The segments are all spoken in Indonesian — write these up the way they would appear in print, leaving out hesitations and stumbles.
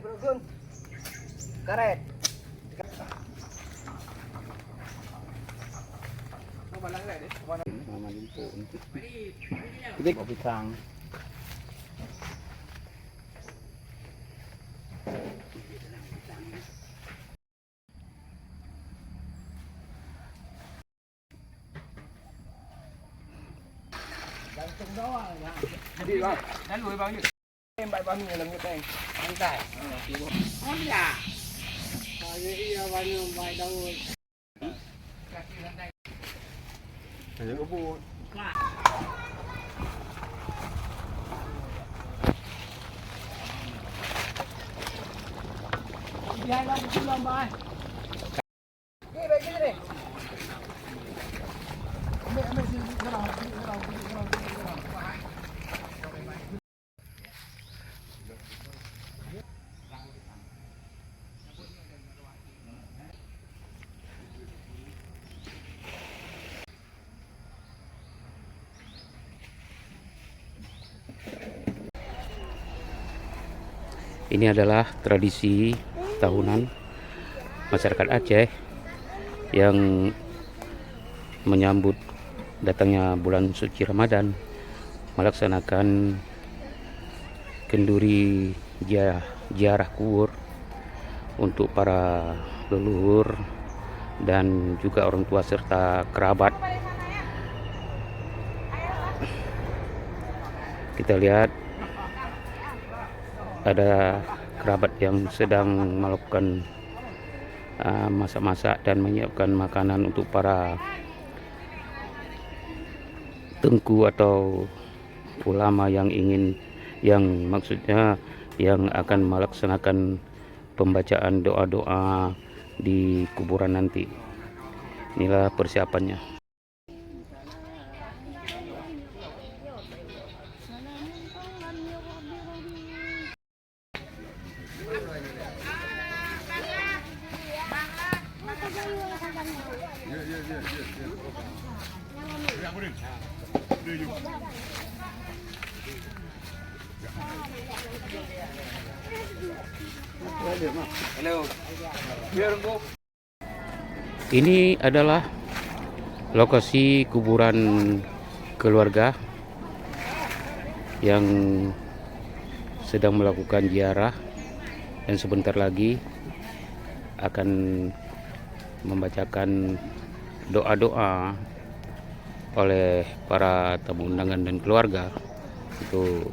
Bro. Karet. Hindi ko pitang. Đi rồi. Đánh lùi bao nhiêu? Em bài bao nhiêu lần như thế? Anh tài. Không dạ. Bao nhiêu bài đâu rồi? Jadi kebun. Hai lông xin lông bài. Cái này cái này. Mẹ xin cái nào cái nào. Ini adalah tradisi tahunan masyarakat Aceh yang menyambut datangnya bulan suci Ramadan, melaksanakan kenduri ziarah kubur untuk para leluhur dan juga orang tua serta kerabat. Kita lihat ada kerabat yang sedang melakukan masak-masak dan menyiapkan makanan untuk para tengku atau ulama yang maksudnya yang akan melaksanakan pembacaan doa-doa di kuburan nanti. Inilah persiapannya. Ini adalah lokasi kuburan keluarga yang sedang melakukan ziarah dan sebentar lagi akan membacakan doa-doa oleh para tamu undangan dan keluarga untuk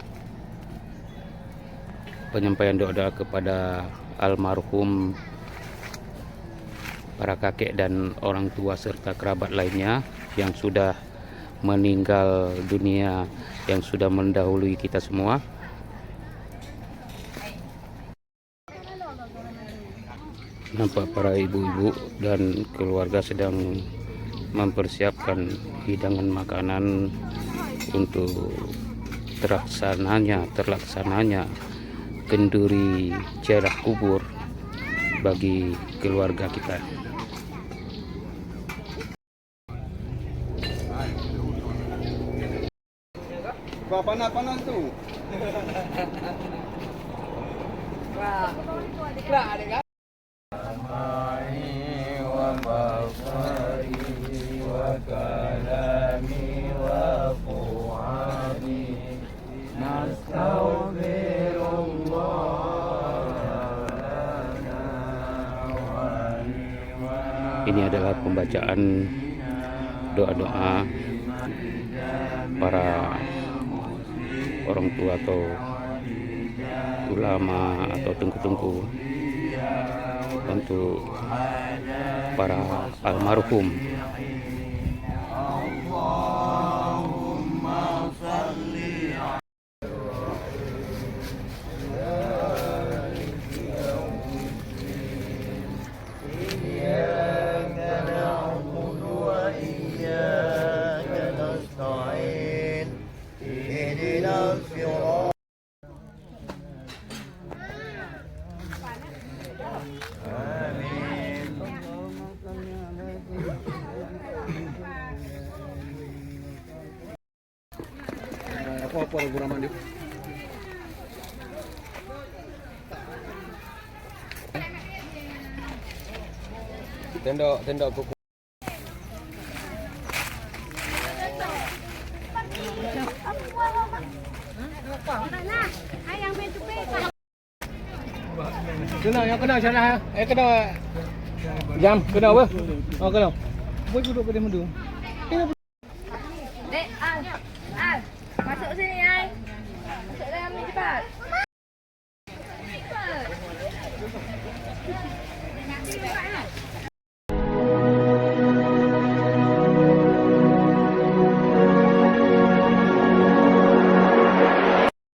penyampaian doa-doa kepada almarhum, para kakek dan orang tua serta kerabat lainnya yang sudah meninggal dunia, yang sudah mendahului kita semua. Nampak para ibu-ibu dan keluarga sedang mempersiapkan hidangan makanan untuk terlaksananya kenduri ziarah kubur bagi keluarga kita. Panas tuh. Ini adalah pembacaan doa-doa para orang tua atau ulama atau tengku-tengku untuk para almarhum. Apa lagu Ramadan? Tenda kuku. Yang kena sana. Kena jam, kena apa? Oh, kena. Boleh duduk pada mendu. Dek, Al. Masuk sini, Ai. Masuk dalam ni cepat. Cepat. Nanti buka lah.